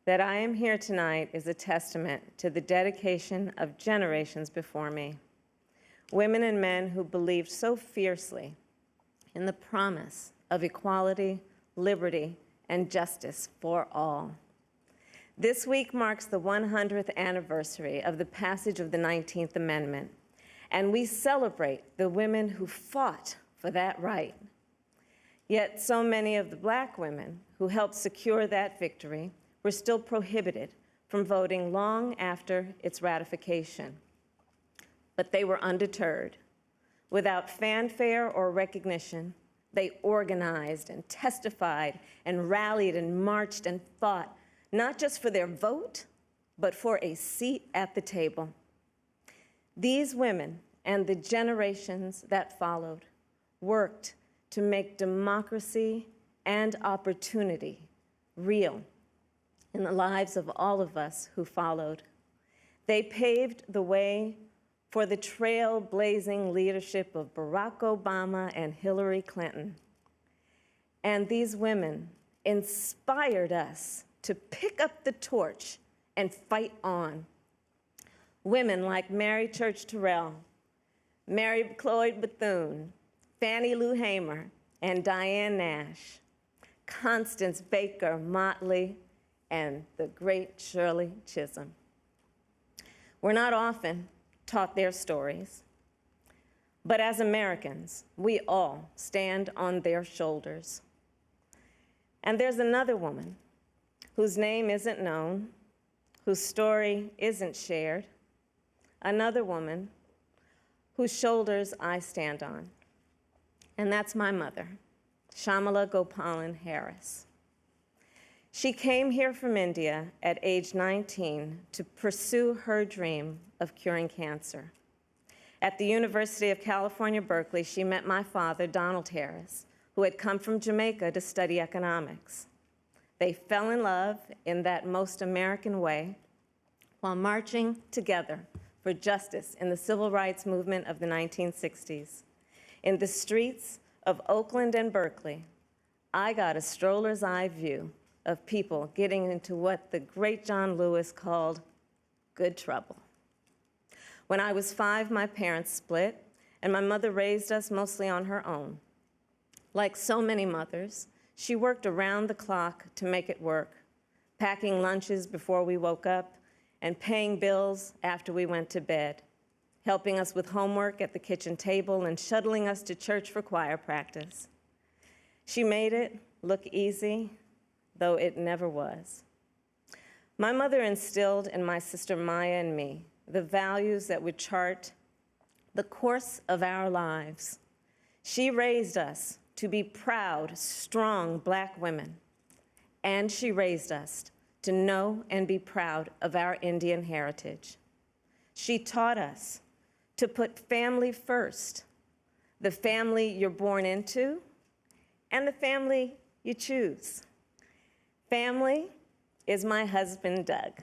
That I am here tonight is a testament to the dedication of generations before me, women and men who believed so fiercely in the promise of equality, liberty, and justice for all. This week marks the 100th anniversary of the passage of the 19th Amendment, and we celebrate the women who fought for that right. Yet so many of the Black women who helped secure that victory were still prohibited from voting long after its ratification. But they were undeterred. Without fanfare or recognition, they organized and testified and rallied and marched and fought, not just for their vote, but for a seat at the table. These women and the generations that followed worked to make democracy and opportunity real in the lives of all of us who followed. They paved the way for the trailblazing leadership of Barack Obama and Hillary Clinton. And these women inspired us to pick up the torch and fight on. Women like Mary Church Terrell, Mary Cloyd Bethune, Fannie Lou Hamer, and Diane Nash, Constance Baker Motley, and the great Shirley Chisholm. We're not often taught their stories, but as Americans, we all stand on their shoulders. And there's another woman whose name isn't known, whose story isn't shared, another woman whose shoulders I stand on, and that's my mother, Kamala Harris. She came here from India at age 19 to pursue her dream of curing cancer. At the University of California, Berkeley, she met my father, Donald Harris, who had come from Jamaica to study economics. They fell in love in that most American way while marching together for justice in the civil rights movement of the 1960s. In the streets of Oakland and Berkeley, I got a stroller's eye view of people getting into what the great John Lewis called good trouble. When I was 5, my parents split, and my mother raised us mostly on her own. Like so many mothers, she worked around the clock to make it work, packing lunches before we woke up and paying bills after we went to bed, helping us with homework at the kitchen table and shuttling us to church for choir practice. She made it look easy, though it never was. My mother instilled in my sister Maya and me the values that would chart the course of our lives. She raised us to be proud, strong Black women, and she raised us to know and be proud of our Indian heritage. She taught us to put family first, the family you're born into and the family you choose. Family is my husband, Doug,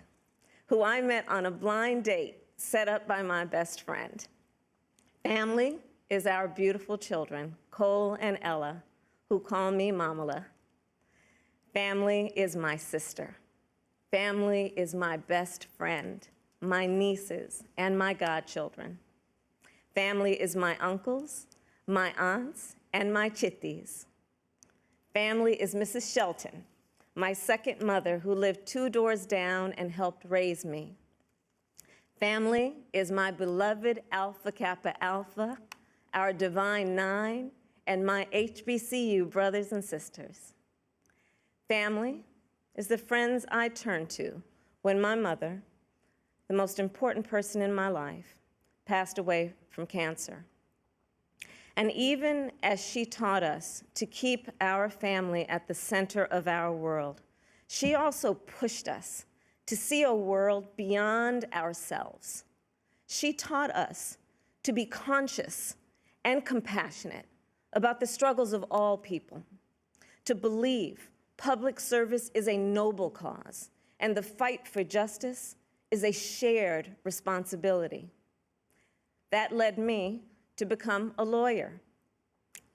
who I met on a blind date set up by my best friend. Family is our beautiful children, Cole and Ella, who call me Mamala. Family is my sister. Family is my best friend, my nieces, and my godchildren. Family is my uncles, my aunts, and my chitties. Family is Mrs. Shelton, my second mother, who lived 2 doors down and helped raise me. Family is my beloved Alpha Kappa Alpha, our Divine Nine, and my HBCU brothers and sisters. Family is the friends I turn to when my mother, the most important person in my life, passed away from cancer. And even as she taught us to keep our family at the center of our world, she also pushed us to see a world beyond ourselves. She taught us to be conscious and compassionate about the struggles of all people, to believe public service is a noble cause, and the fight for justice is a shared responsibility. That led me to become a lawyer,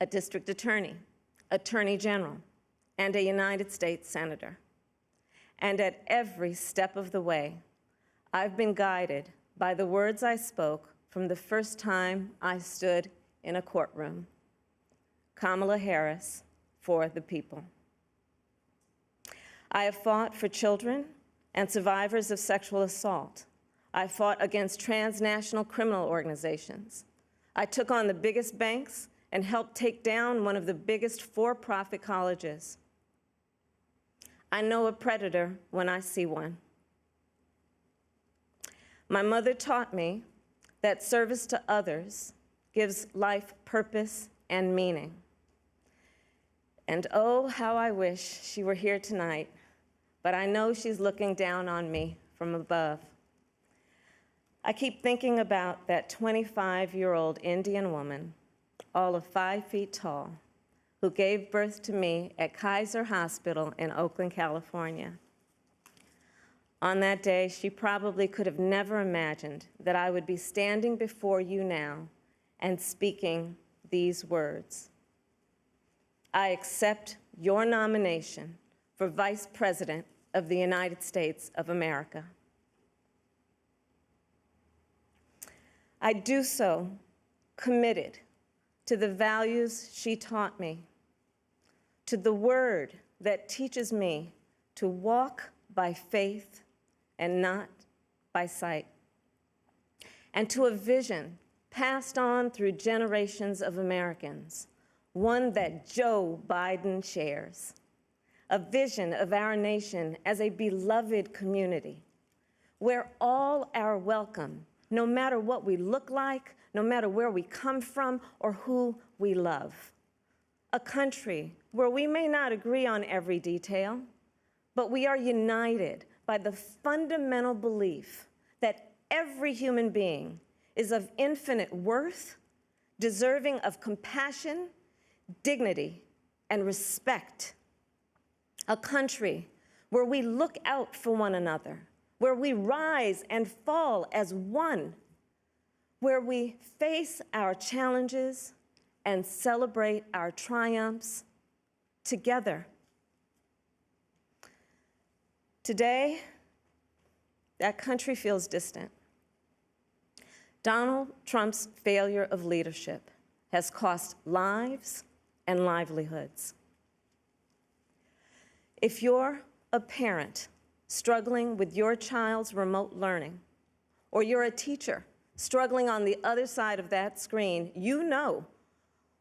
a district attorney, attorney general, and a United States senator. And at every step of the way, I've been guided by the words I spoke from the first time I stood in a courtroom. Kamala Harris, for the people. I have fought for children and survivors of sexual assault. I fought against transnational criminal organizations. I took on the biggest banks and helped take down one of the biggest for-profit colleges. I know a predator when I see one. My mother taught me that service to others gives life purpose and meaning. And oh, how I wish she were here tonight, but I know she's looking down on me from above. I keep thinking about that 25-year-old Indian woman, all of 5 feet tall, who gave birth to me at Kaiser Hospital in Oakland, California. On that day, she probably could have never imagined that I would be standing before you now and speaking these words. I accept your nomination for Vice President of the United States of America. I do so committed to the values she taught me, to the word that teaches me to walk by faith and not by sight, and to a vision passed on through generations of Americans, one that Joe Biden shares, a vision of our nation as a beloved community where all are welcome, no matter what we look like, no matter where we come from or who we love. A country where we may not agree on every detail, but we are united by the fundamental belief that every human being is of infinite worth, deserving of compassion, dignity, and respect. A country where we look out for one another, where we rise and fall as one, where we face our challenges and celebrate our triumphs together. Today, that country feels distant. Donald Trump's failure of leadership has cost lives and livelihoods. If you're a parent struggling with your child's remote learning, or you're a teacher struggling on the other side of that screen, you know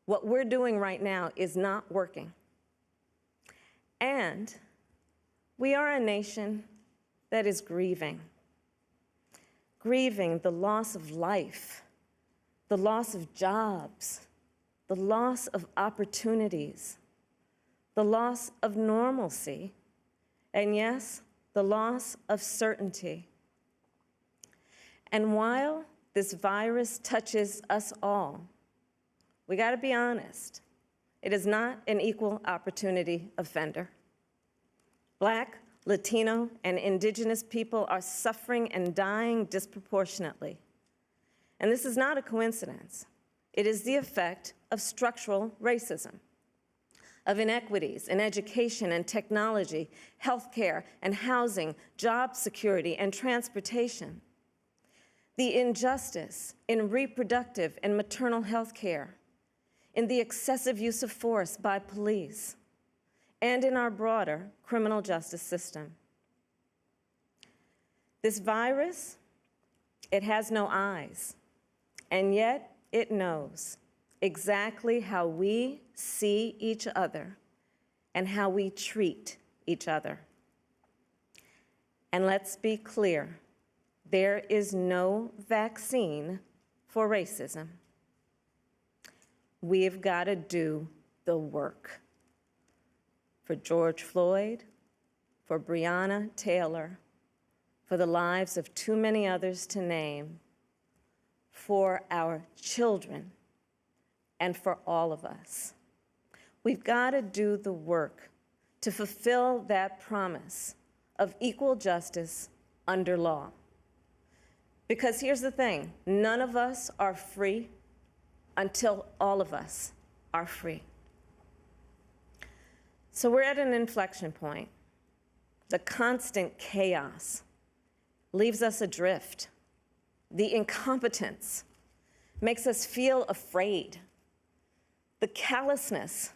what we're doing right now is not working. And we are a nation that is grieving the loss of life, the loss of jobs, the loss of opportunities, the loss of normalcy, and yes, the loss of certainty. And while this virus touches us all, we gotta be honest, it is not an equal opportunity offender. Black, Latino, and Indigenous people are suffering and dying disproportionately. And this is not a coincidence. It is the effect of structural racism, of inequities in education and technology, healthcare and housing, job security and transportation, the injustice in reproductive and maternal health care, in the excessive use of force by police, and in our broader criminal justice system. This virus, it has no eyes, and yet it knows exactly how we see each other and how we treat each other. And let's be clear, there is no vaccine for racism. We've got to do the work. For George Floyd, for Breonna Taylor, for the lives of too many others to name, for our children, and for all of us. We've got to do the work to fulfill that promise of equal justice under law. Because here's the thing, none of us are free until all of us are free. So we're at an inflection point. the constant chaos leaves us adrift. The incompetence makes us feel afraid. The callousness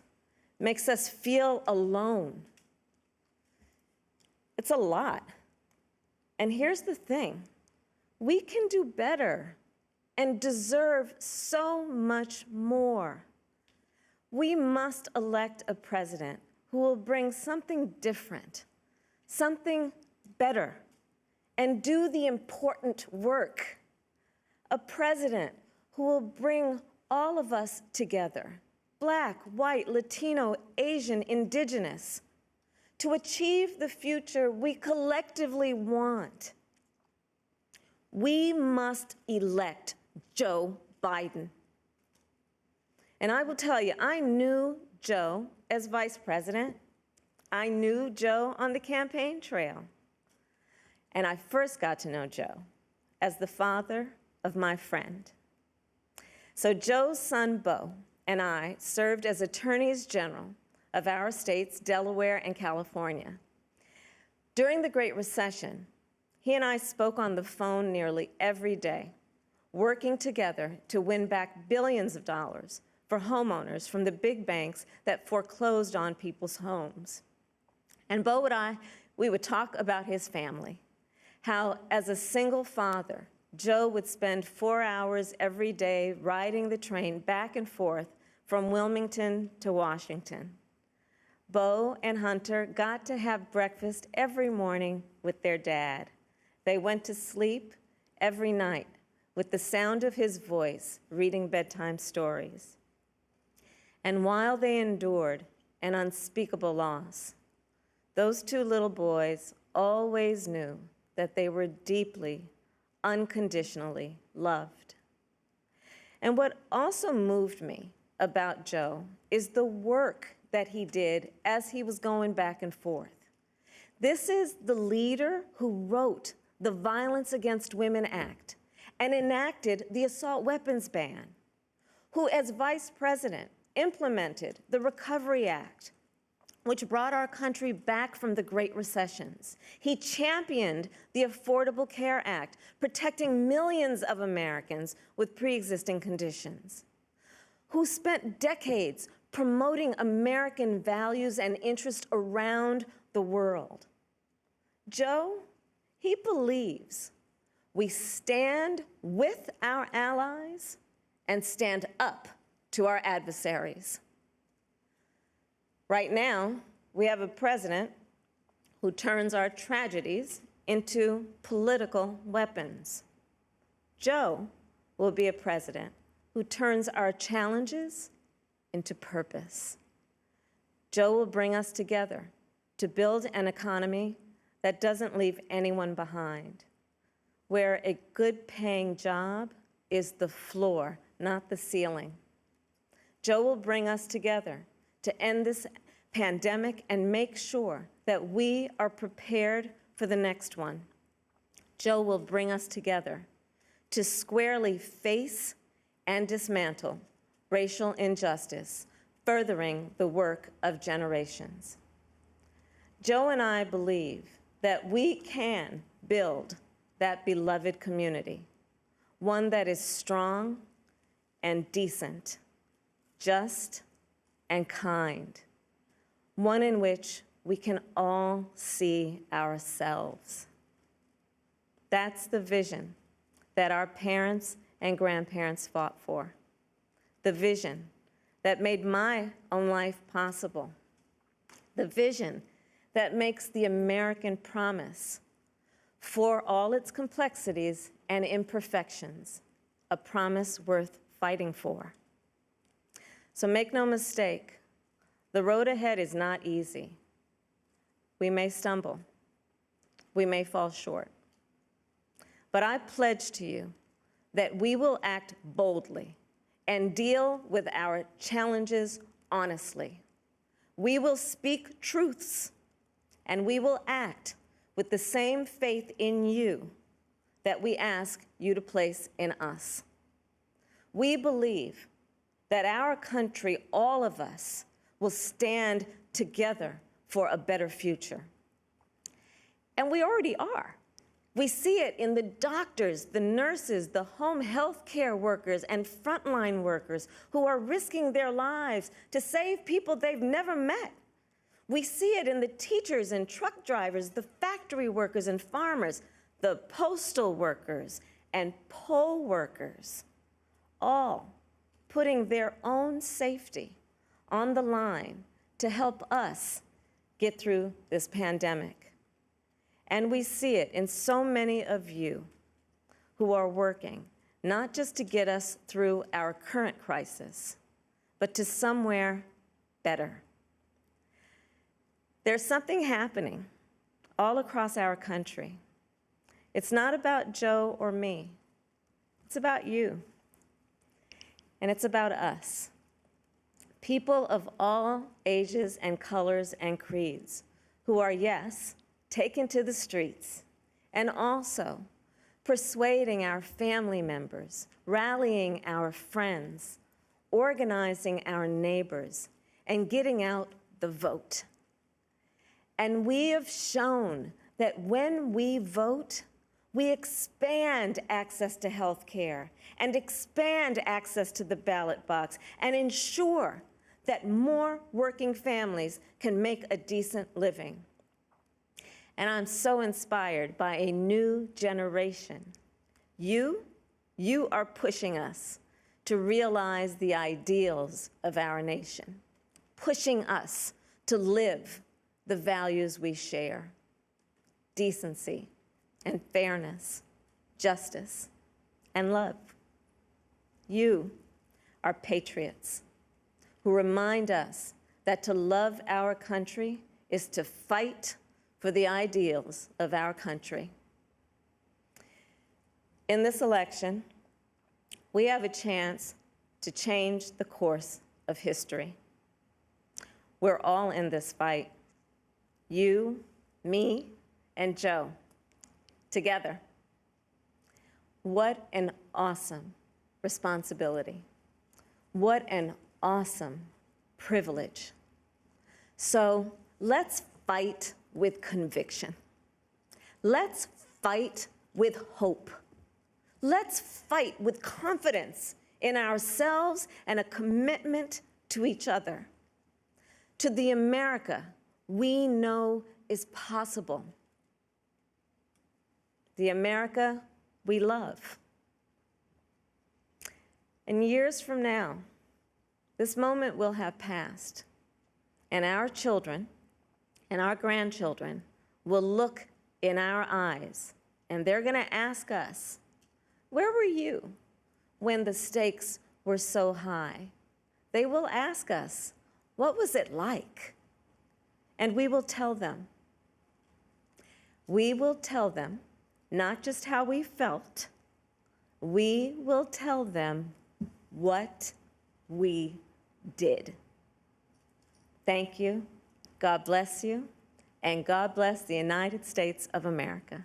makes us feel alone. It's a lot. And here's the thing. We can do better and deserve so much more. We must elect a president who will bring something different, something better, and do the important work. A president who will bring all of us together, Black, white, Latino, Asian, Indigenous, to achieve the future we collectively want. We must elect Joe Biden. And I will tell you, I knew Joe as vice president. I knew Joe on the campaign trail. And I first got to know Joe as the father of my friend. So Joe's son, Beau, and I served as attorneys general of our states, Delaware and California. During the Great Recession, he and I spoke on the phone nearly every day, working together to win back billions of dollars for homeowners from the big banks that foreclosed on people's homes. And Beau and I, we would talk about his family, how as a single father, Joe would spend 4 hours every day riding the train back and forth from Wilmington to Washington. Beau and Hunter got to have breakfast every morning with their dad. They went to sleep every night with the sound of his voice reading bedtime stories. And while they endured an unspeakable loss, those two little boys always knew that they were deeply, unconditionally loved. And what also moved me about Joe is the work that he did as he was going back and forth. This is the leader who wrote the Violence Against Women Act and enacted the assault weapons ban, who as vice president implemented the Recovery Act, which brought our country back from the Great Recessions. He championed the Affordable Care Act, protecting millions of Americans with pre-existing conditions, who spent decades promoting American values and interests around the world. Joe, he believes we stand with our allies and stand up to our adversaries. Right now, we have a president who turns our tragedies into political weapons. Joe will be a president who turns our challenges into purpose. Joe will bring us together to build an economy that doesn't leave anyone behind, where a good-paying job is the floor, not the ceiling. Joe will bring us together to end this pandemic and make sure that we are prepared for the next one. Joe will bring us together to squarely face and dismantle racial injustice, furthering the work of generations. Joe and I believe that we can build that beloved community, one that is strong and decent, just and kind, one in which we can all see ourselves. That's the vision that our parents and grandparents fought for, the vision that made my own life possible, the vision that makes the American promise, for all its complexities and imperfections, a promise worth fighting for. So make no mistake, the road ahead is not easy. We may stumble, we may fall short. But I pledge to you that we will act boldly and deal with our challenges honestly. We will speak truths, and we will act with the same faith in you that we ask you to place in us. We believe that our country, all of us, will stand together for a better future. And we already are. We see it in the doctors, the nurses, the home health care workers, and frontline workers who are risking their lives to save people they've never met. We see it in the teachers and truck drivers, the factory workers and farmers, the postal workers and poll workers, all putting their own safety on the line to help us get through this pandemic. And we see it in so many of you who are working, not just to get us through our current crisis, but to somewhere better. There's something happening all across our country. It's not about Joe or me. It's about you. And it's about us. People of all ages and colors and creeds who are, yes, taken to the streets, and also persuading our family members, rallying our friends, organizing our neighbors, and getting out the vote. And we have shown that when we vote, we expand access to health care and expand access to the ballot box and ensure that more working families can make a decent living. And I'm so inspired by a new generation. You are pushing us to realize the ideals of our nation, pushing us to live the values we share: decency and fairness, justice and love. You are patriots who remind us that to love our country is to fight for the ideals of our country. In this election, we have a chance to change the course of history. We're all in this fight. You, me, and Joe, together. What an awesome responsibility. What an awesome privilege. So let's fight with conviction. Let's fight with hope. Let's fight with confidence in ourselves and a commitment to each other, to the America we know is possible, the America we love. And years from now, this moment will have passed, and our children and our grandchildren will look in our eyes, and they're going to ask us, where were you when the stakes were so high? They will ask us, what was it like? And we will tell them. We will tell them not just how we felt, we will tell them what we did. Thank you. God bless you. And God bless the United States of America.